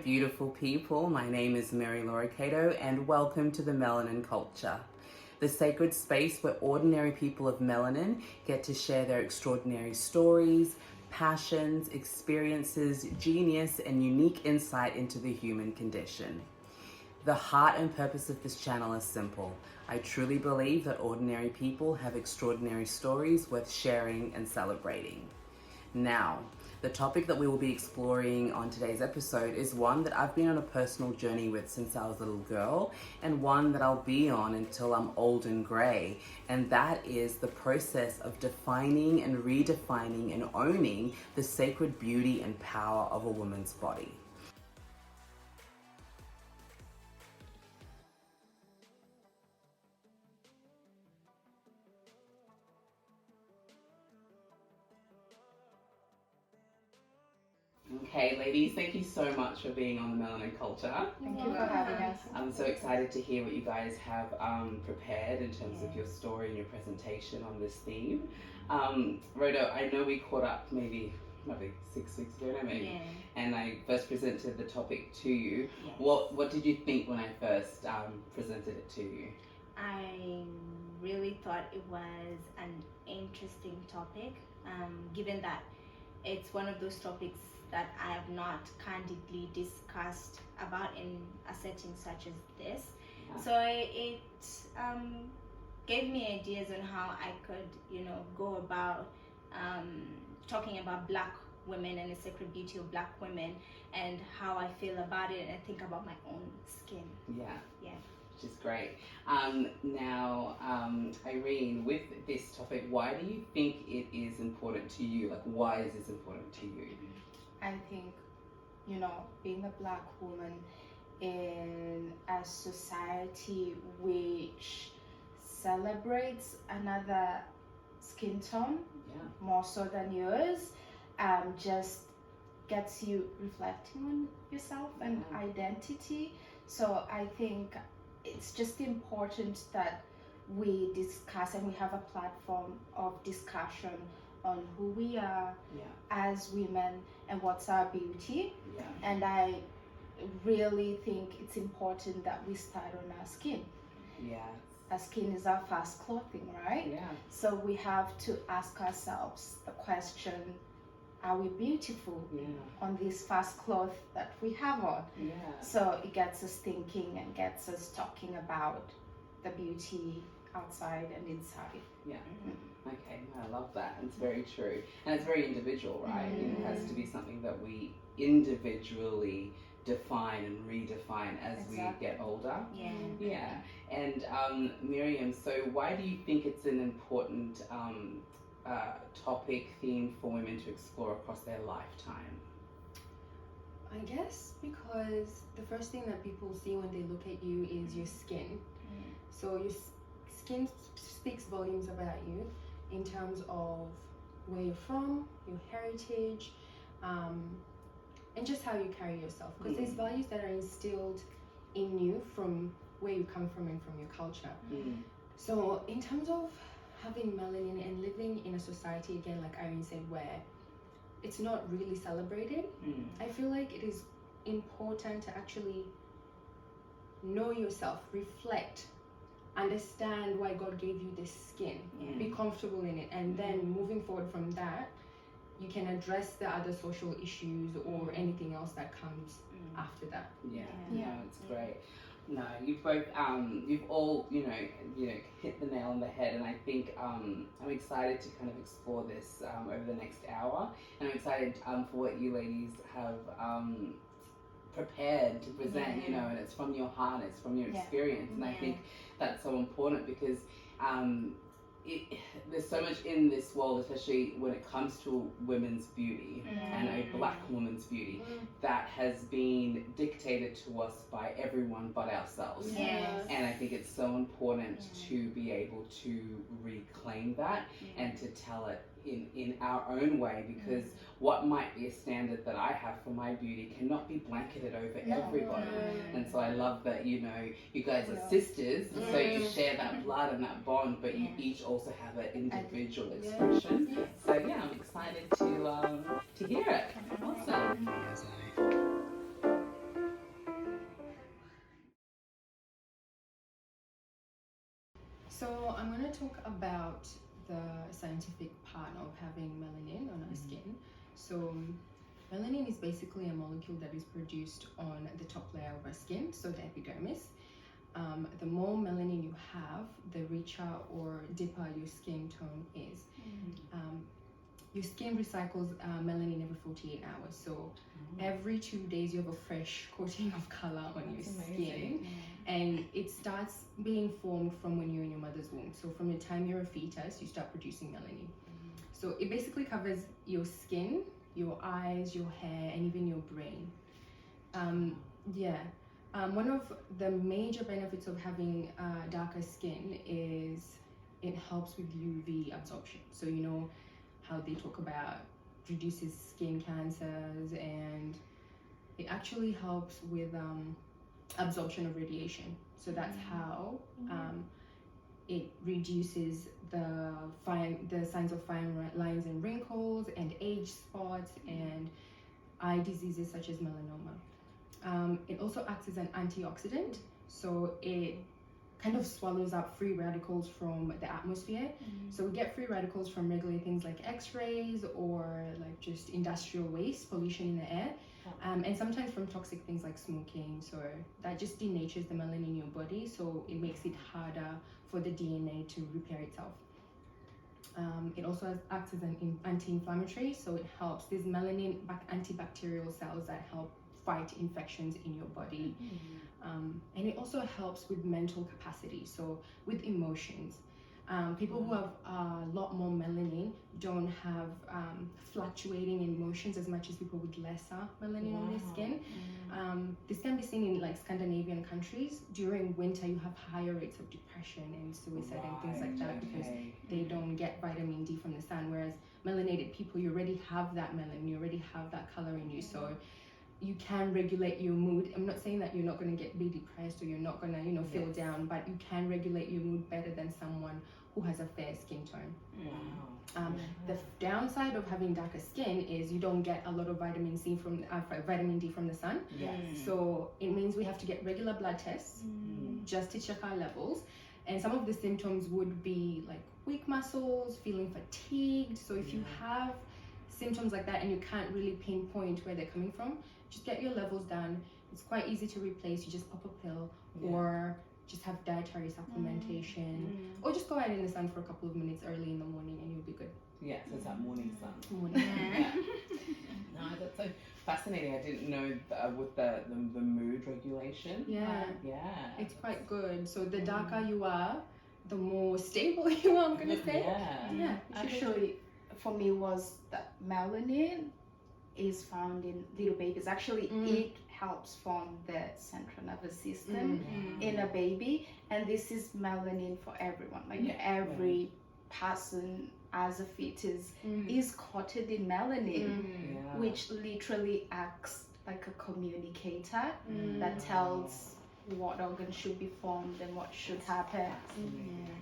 beautiful people. My name is Mary Laura Cato, and welcome to the Melanin Culture, the sacred space where ordinary people of melanin get to share their extraordinary stories, passions, experiences, genius, and unique insight into the human condition. The heart and purpose of this channel is simple. I truly believe that ordinary people have extraordinary stories worth sharing and celebrating. Now, the topic that we will be exploring on today's episode is one that I've been on a personal journey with since I was a little girl, and one that I'll be on until I'm old and grey, and that is the process of defining and redefining and owning the sacred beauty and power of a woman's body. Okay, ladies, thank you so much for being on the Melanin Culture. Thank you for having us. I'm so excited to hear what you guys have prepared in terms of your story and your presentation on this theme. Rhoda, I know we caught up maybe 6 weeks ago, and I first presented the topic to you. Yes. What did you think when I first presented it to you? I really thought it was an interesting topic, given that it's one of those topics that I have not candidly discussed about in a setting such as this. Yeah. So it gave me ideas on how I could, go about talking about Black women and the sacred beauty of Black women and how I feel about it and think about my own skin. Yeah. Yeah. Which is great. Now, Irene, with this topic, why do you think it is important to you? Like, why is this important to you? I think, being a Black woman in a society which celebrates another skin tone more so than yours, just gets you reflecting on yourself and identity. So I think it's just important that we discuss and we have a platform of discussion on who we are as women and what's our beauty. And I really think it's important that we start on our skin. Our skin is our first clothing, right? So we have to ask ourselves the question, are we beautiful on this first cloth that we have on? So it gets us thinking and gets us talking about the beauty outside and inside. Okay, I love that. It's very true. And it's very individual, right? It has to be something that we individually define and redefine as we get older. And Miriam, so why do you think it's an important topic, theme for women to explore across their lifetime? I guess because the first thing that people see when they look at you is your skin. So your skin speaks volumes about you in terms of where you're from, your heritage, and just how you carry yourself. Because there's values that are instilled in you from where you come from and from your culture. So in terms of having melanin and living in a society, again, like Irene said, where it's not really celebrated, I feel like it is important to actually know yourself, reflect, understand why God gave you this skin, be comfortable in it, and then moving forward from that, you can address the other social issues or anything else that comes after that. No, it's great. No, you've both, you've all, hit the nail on the head, and I think I'm excited to kind of explore this over the next hour, and I'm excited for what you ladies have prepared to present, and it's from your heart, it's from your experience, and I think that's so important because there's so much in this world, especially when it comes to women's beauty and a Black woman's beauty, that has been dictated to us by everyone but ourselves. And I think it's so important to be able to reclaim that and to tell it in our own way, because what might be a standard that I have for my beauty cannot be blanketed over everybody. And so I love that, you guys are sisters, so you share that blood and that bond, but you each also have an individual expression. So I'm excited to hear it. Awesome. So I'm going to talk about the scientific part of having melanin on our skin. So melanin is basically a molecule that is produced on the top layer of our skin, so the epidermis. The more melanin you have, the richer or deeper your skin tone is. Your skin recycles melanin every 48 hours. So every 2 days you have a fresh coating of color on your skin. And it starts being formed from when you're in your mother's womb. So from the time you're a fetus, you start producing melanin. So it basically covers your skin, your eyes, your hair, and even your brain. One of the major benefits of having darker skin is it helps with UV absorption. So you know how they talk about reduces skin cancers, and it actually helps with absorption of radiation. So that's how it reduces the signs of fine lines and wrinkles and age spots and eye diseases such as melanoma. It also acts as an antioxidant, so it kind of swallows up free radicals from the atmosphere. So we get free radicals from regular things like x-rays or like just industrial waste, pollution in the air, and sometimes from toxic things like smoking. So that just denatures the melanin in your body, so it makes it harder for the DNA to repair itself. It also acts as an anti-inflammatory, so it helps. There's melanin antibacterial cells that help fight infections in your body. And it also helps with mental capacity, so with emotions. People who have a lot more melanin don't have fluctuating emotions as much as people with lesser melanin on their skin. This can be seen in like Scandinavian countries. During winter you have higher rates of depression and suicide and things like that because they don't get vitamin D from the sun, whereas melanated people, you already have that melanin, you already have that color in you, so you can regulate your mood. I'm not saying that you're not going to be depressed or you're not going to feel down, but you can regulate your mood better than someone who has a fair skin tone. The downside of having darker skin is you don't get a lot of vitamin D from the sun. So it means we have to get regular blood tests just to check our levels. And some of the symptoms would be like weak muscles, feeling fatigued. So if you have symptoms like that and you can't really pinpoint where they're coming from, just get your levels done. It's quite easy to replace. You just pop a pill or just have dietary supplementation or just go out in the sun for a couple of minutes early in the morning and you'll be good. Yeah, so it's that morning sun. No, that's so fascinating. I didn't know with the mood regulation. It's quite good. So the darker you are, the more stable you are, I'm gonna say. Actually, for me was that melanin is found in little babies. Actually, it helps form the central nervous system in a baby, and this is melanin for everyone. Like every person as a fetus is coated in melanin, which literally acts like a communicator that tells what organ should be formed and what should happen.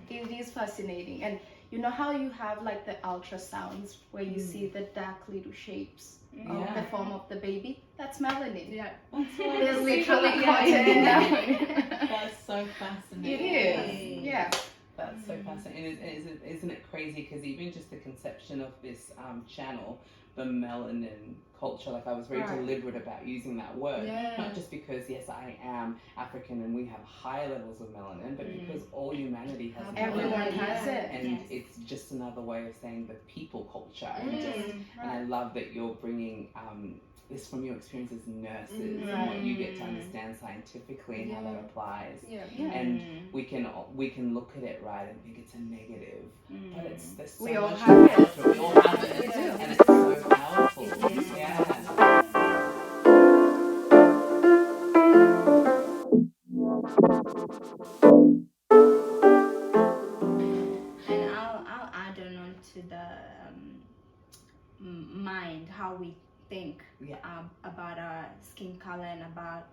It is fascinating. And you know how you have like the ultrasounds where you see the dark little shapes of the form of the baby? That's melanin. They're literally coated in melanin. That's so fascinating. It is. That's so fascinating. Isn't it crazy? Because even just the conception of this channel, the melanin culture, like I was very deliberate about using that word, not just because yes I am African and we have high levels of melanin, but because all humanity has everyone melanin, has it, and it's just another way of saying the people culture. And I love that you're bringing this from your experience as nurses and what you get to understand scientifically and how that applies. And we can look at it right and think it's a negative, but there's so we all much have it. We all have it, and it's so powerful. And I'll add on to the mind, how we think about our skin color and about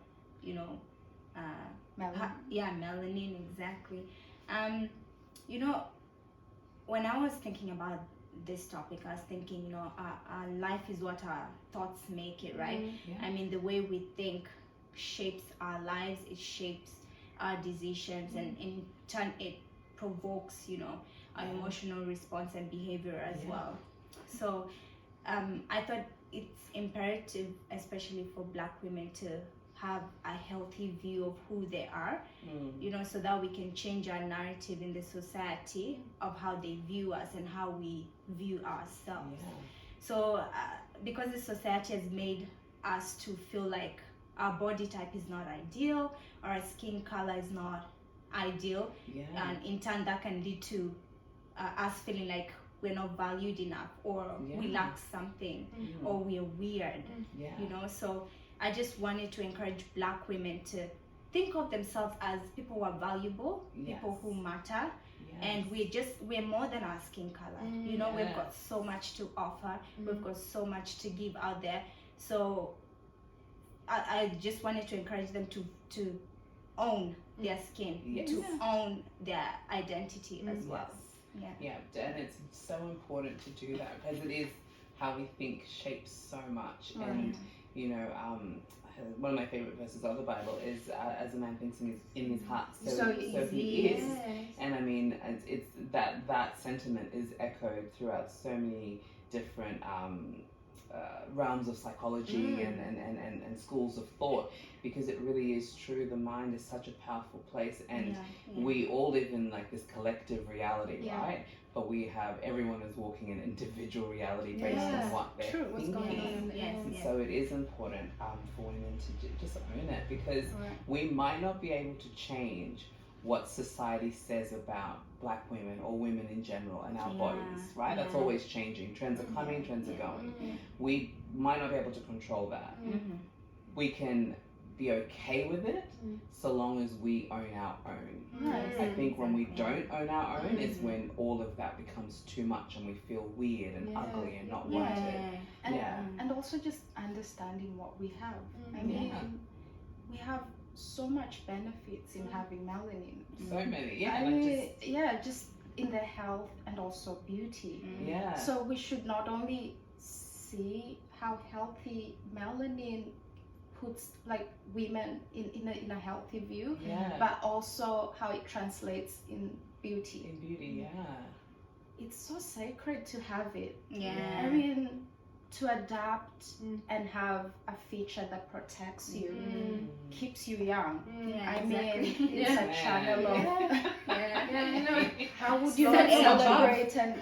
melanin, exactly. When I was thinking about this topic, I was thinking, our life is what our thoughts make it, right? I mean, the way we think shapes our lives, it shapes our decisions, and in turn it provokes, you know, our emotional response and behavior as well. So I thought it's imperative, especially for Black women, to have a healthy view of who they are, you know, so that we can change our narrative in the society of how they view us and how we view ourselves. So because the society has made us to feel like our body type is not ideal, or our skin color is not ideal, and in turn that can lead to us feeling like we're not valued enough, or we lack something, or we're weird, you know. So I just wanted to encourage Black women to think of themselves as people who are valuable, people who matter, and we're more than our skin color. You know, we've got so much to offer, we've got so much to give out there. So I just wanted to encourage them to own their skin, to own their identity as well. And it's so important to do that, because it is how we think shapes so much. And you know, one of my favorite verses of the Bible is as a man thinks in his heart, so he is. And I mean, it's that sentiment is echoed throughout so many different realms of psychology and schools of thought, because it really is true. The mind is such a powerful place, and we all live in like this collective reality, right? But everyone is walking in individual reality based on what they're thinking. And so it is important for women to just own it, because we might not be able to change what society says about Black women or women in general and our bodies, right? That's always changing. Trends are coming, trends are going. We might not be able to control that. We can be okay with it so long as we own our own. I think when we don't own our own is when all of that becomes too much and we feel weird and ugly and not wanted. And also just understanding what we have. I mean, we have so much benefits in having melanin. So many, I mean, just in the health and also beauty. So we should not only see how healthy melanin puts like women in a healthy view, but also how it translates in beauty. It's so sacred to have it. I mean, to adapt and have a feature that protects you, keeps you young. I mean, it's a channel of you know, how would you not celebrate and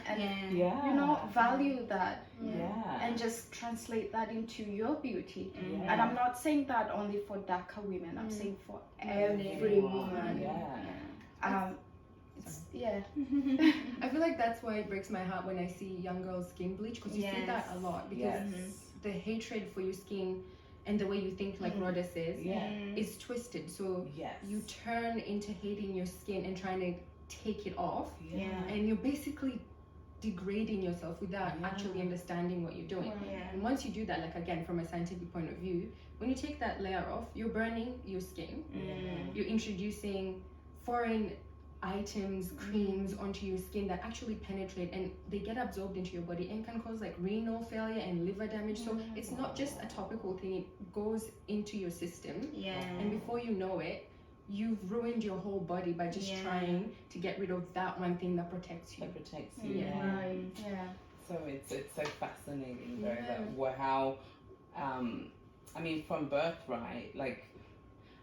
you know, value that and just translate that into your beauty. And I'm not saying that only for darker women, I'm saying for every woman. I feel like that's why it breaks my heart when I see young girls skin bleach, because you see that a lot, because the hatred for your skin and the way you think, like Rhoda says, is twisted. So you turn into hating your skin and trying to take it off, and you're basically degrading yourself without actually understanding what you're doing. And once you do that, like again from a scientific point of view, when you take that layer off, you're burning your skin. You're introducing foreign items, creams onto your skin that actually penetrate and they get absorbed into your body and can cause like renal failure and liver damage. So it's not just a topical thing, it goes into your system, and before you know it, you've ruined your whole body by just trying to get rid of that one thing that protects you. So it's so fascinating though, that how I mean, from birth, right, like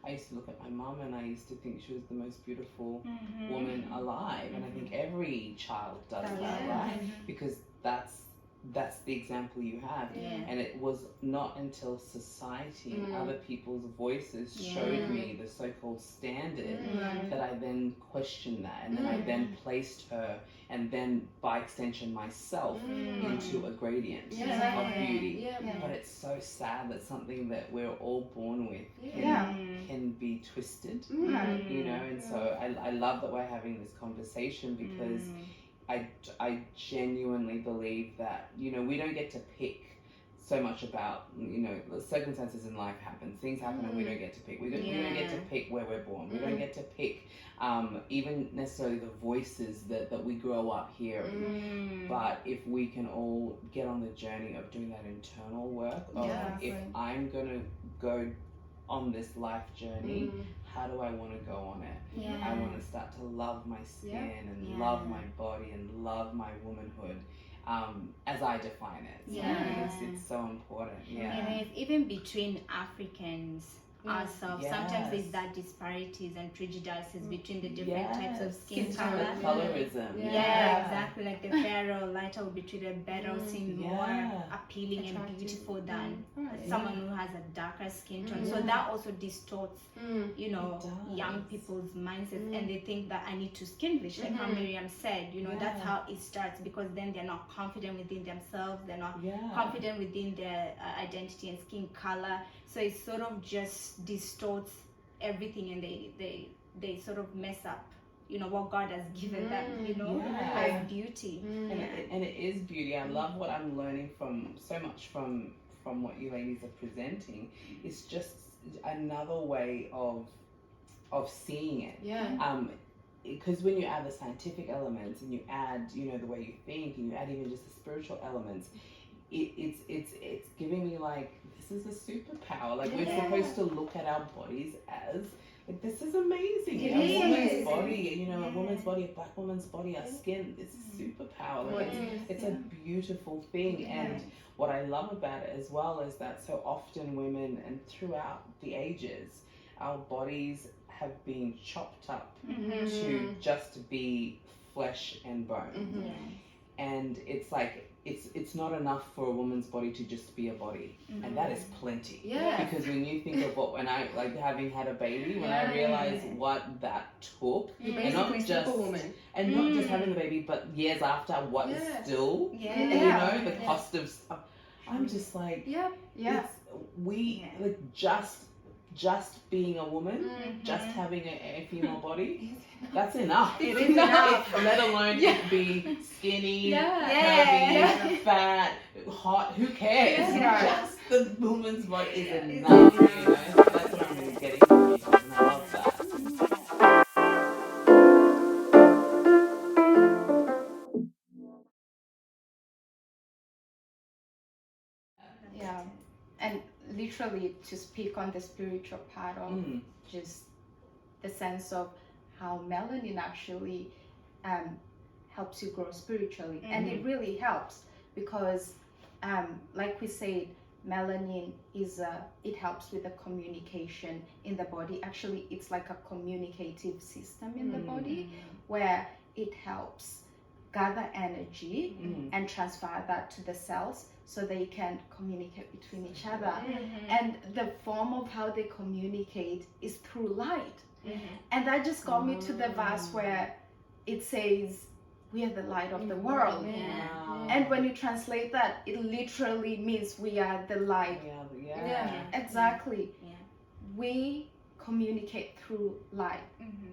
I used to look at my mum and I used to think she was the most beautiful woman alive, and I think every child does that, right? Because that's the example you have. And it was not until society and other people's voices showed me the so-called standard that I then questioned that, and then I then placed her, and then by extension myself, into a gradient of beauty. But it's so sad that something that we're all born with can be twisted, you know. And so I love that we're having this conversation, because I genuinely believe that, you know, we don't get to pick so much about, you know, the circumstances in life happen, things happen, and we don't get to pick. We don't get to pick where we're born. We don't get to pick even necessarily the voices that we grow up hearing. But if we can all get on the journey of doing that internal work of if I'm gonna go on this life journey, how do I want to go on it? Yeah. I want to start to love my skin and Yeah. love my body and love my womanhood as I define it. So Yeah. I think it's so important. Yeah. And if, even between Africans ourselves, sometimes there's Yes. that disparities and prejudices between the different Yes. types of skin Skin color. tone. Colorism. Yeah, exactly. Like the fairer or lighter will be treated better, or seem Yeah. more appealing and Attractive. beautiful than Right. someone who has a darker skin tone. So Yeah. that also distorts, you know, It does. young people's mindsets, and they think that I need to skin bleach, like how Miriam said. You know, that's Yeah. how it starts, because then they're not confident within themselves. They're not Yeah. confident within their identity and skin color. So it sort of just distorts everything, and they sort of mess up, you know, what God has given them, you know, Yeah. as beauty. And it is beauty. I love what I'm learning from what you ladies are presenting. It's just another way of seeing it. Yeah. Because when you add the scientific elements and you add, you know, the way you think, and you add even just the spiritual elements, it's giving me like, this is a superpower. Like we're supposed to look at our bodies as like, this is amazing. It A woman's is. body, you know, a woman's body, a black woman's body, our skin, it's a superpower. Like it's a beautiful thing. And what I love about it as well is that so often women, and throughout the ages, our bodies have been chopped up to just be flesh and bone. And it's like it's not enough for a woman's body to just be a body, and that is plenty. Yeah. Because when you think of what, when I, like, having had a baby, when I realized what that took, You're and not basically just Superwoman. and not just having the baby, but years after, what is still, Yeah. you know, the cost of stuff. I'm just like, Yeah. it's, like just being a woman, just having a female body, that's enough. It is enough. Let alone it be skinny, Yeah. curvy, fat, hot, who cares? Yeah. Just the woman's body is enough, you know? So that's what I'm really getting from you guys, and I love that. Yeah, and literally to speak on the spiritual part of just the sense of how melanin actually helps you grow spiritually, and it really helps because, like we said, melanin is it helps with the communication in the body. Actually, it's like a communicative system in the body where it helps gather energy and transfer that to the cells so they can communicate between each other. And the form of how they communicate is through light. And that just got me to the verse where it says, we are the light of the world. Wow. And when you translate that, it literally means we are the light. Yeah. Exactly. We communicate through light.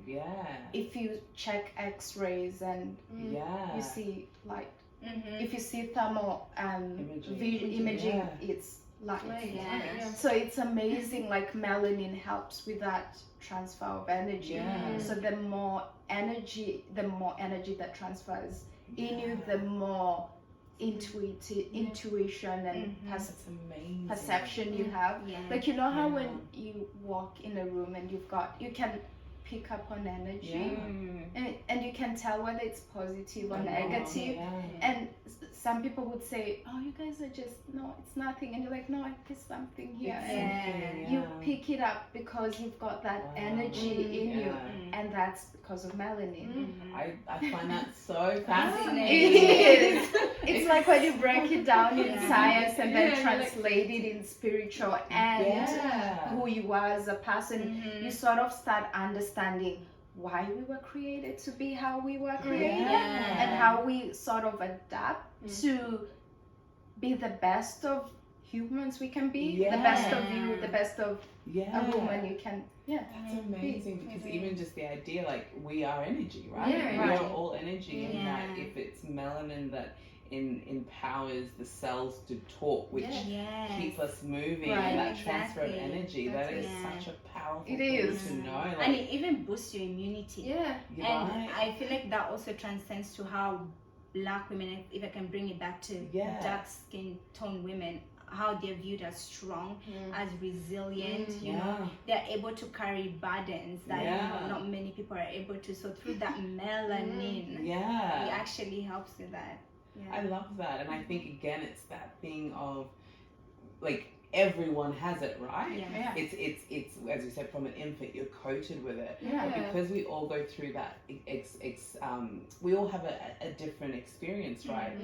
Yeah. If you check x-rays and Yeah. you see light. If you see thermal Imaging. imaging, Yeah. it's light. Yeah. So it's amazing, like melanin helps with that transfer of energy. Yeah. So the more energy that transfers in you, the more intuition and That's amazing. perception you have. Yeah. Like, you know how Yeah. when you walk in a room and you can pick up on energy, and you can tell whether it's positive or negative. And some people would say, oh, you guys are just, no, it's nothing. And you're like, no, there's something here. And you pick it up because you've got that energy in you, and that's because of melanin. I find that so It fascinating. is. It's like when you break it down in Yeah. science and then Yeah, translate it in spiritual and who you are as a person, you sort of start understanding why we were created to be how we were created, and how we sort of adapt to be the best of humans we can be, the best of you, the best of a woman you can. That's amazing, because even just the idea, like, we are energy, right? Yeah, We right. are all energy, and Yeah. that if it's melanin that empowers the cells to talk, which keep us moving, Right. and that transfer of Exactly. energy, that is Yeah. such a powerful It thing is. to know. Like, And it even boosts your immunity. Yeah. you're And right. I feel like that also transcends to how black women, if I can bring it back to Yeah. dark skin tone women, how they're viewed as strong, as resilient. You Yeah. know, they're able to carry burdens that not many people are able to. So through that melanin, it Yeah. actually helps with that. Yeah. I love that. And I think, again, it's that thing of, like, everyone has it, right? Yeah. It's as you said, from an infant, you're coated with it. Yeah. But because we all go through that, we all have a different experience, right?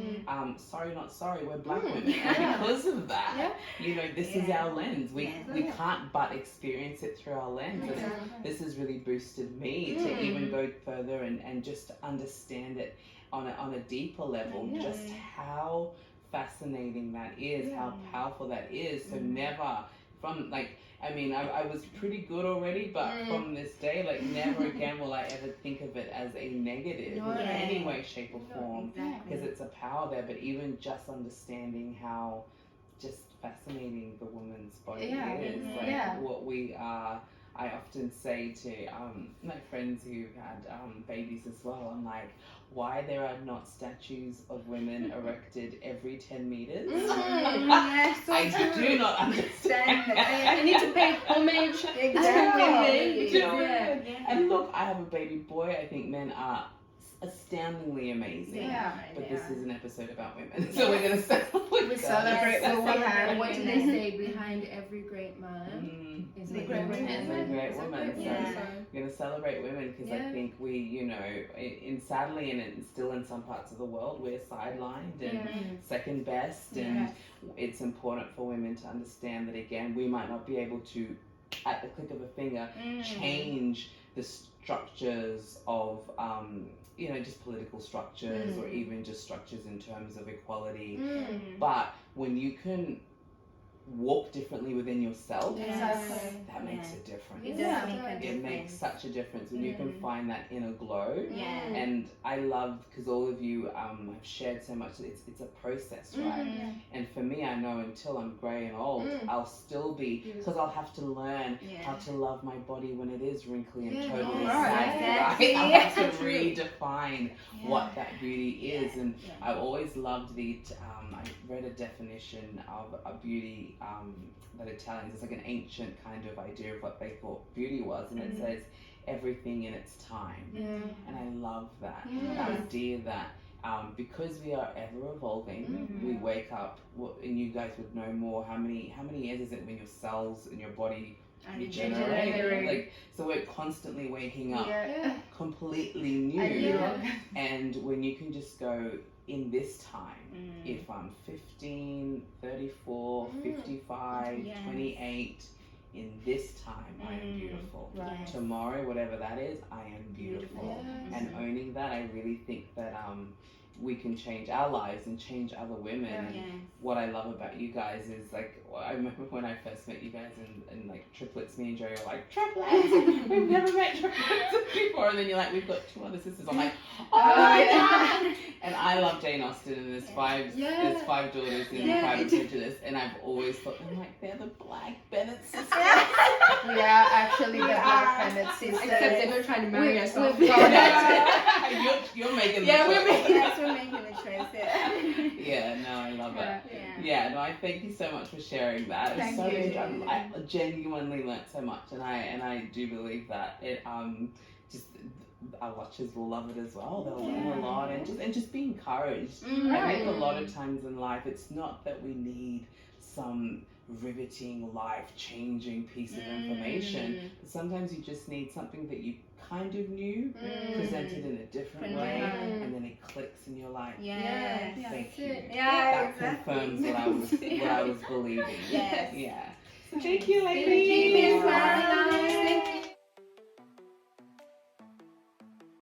Sorry, not sorry, we're black women. And because of that, you know, this is our lens. We can't but experience it through our lens. And this has really boosted me to even go further and just understand it on a deeper level, just how fascinating that is, how powerful that is. So never from, like, I mean, I was pretty good already, but from this day, like, never again will I ever think of it as a negative in any way, shape or form, because it's a power there. But even just understanding how just fascinating the woman's body is, like what we are. I often say to my friends who've had babies as well, I'm like, why there are not statues of women erected every 10 meters? I do not understand. I need to pay homage. Exactly. To women. And look, I have a baby boy. I think men are astoundingly amazing. But this is an episode about women, so we're gonna celebrate So what we have. what do they say? Behind every great man is a great woman. Is a great woman. So Yeah. we're gonna celebrate women because I think we, you know, sadly and still in some parts of the world, we're sidelined and second best, and it's important for women to understand that, again, we might not be able to, at the click of a finger, change the structures of you know, just political structures or even just structures in terms of equality. But when you can walk differently within yourself, that makes a difference. It does make a It difference. makes such a difference when you can find that inner glow. Yeah. And I love, because all of you have shared so much, it's a process, right? And for me, I know until I'm grey and old, I'll still be, because I'll have to learn how to love my body when it is wrinkly and totally saggy, right? I'll have to redefine what that beauty is. And I've always loved I read a definition of a beauty that Italians, it's like an ancient kind of idea of what they thought beauty was, and it says everything in its time. And I love that idea that because we are ever evolving, we wake up, and you guys would know more, how many years is it when your cells in your body regenerate? Like, so we're constantly waking up completely new. And when you can just go, in this time, if I'm 15, 34, 55, 28, in this time, I am beautiful. Tomorrow, whatever that is, I am beautiful. And owning that, I really think that we can change our lives and change other women. And what I love about you guys is, like, I remember when I first met you guys and like triplets, me and Joey were like, triplets! We've never met triplets before. And then you're like, we've got 2 other sisters. I'm like, oh my God! And I love Jane Austen, and there's 5 daughters in Pride and Prejudice, and I've always thought, I'm like, they're the Black Bennett sisters. Actually, the Black Bennett sisters. Except they were trying to marry us off. You're making the we're choice. making a choice. Yeah, no, I love it. Yeah, no, I thank you so much for sharing that. It's Thank you. I genuinely learnt so much, and I do believe that it just our watchers will love it as well. They'll learn a lot, and just be encouraged. I think a lot of times in life, it's not that we need some riveting, life-changing piece of information, but sometimes you just need something that you kind of knew, presented in a different way, and then it clicks and you're like, thank you. That confirms what I was believing. Yes. Yeah. So thank you, ladies. Thank you.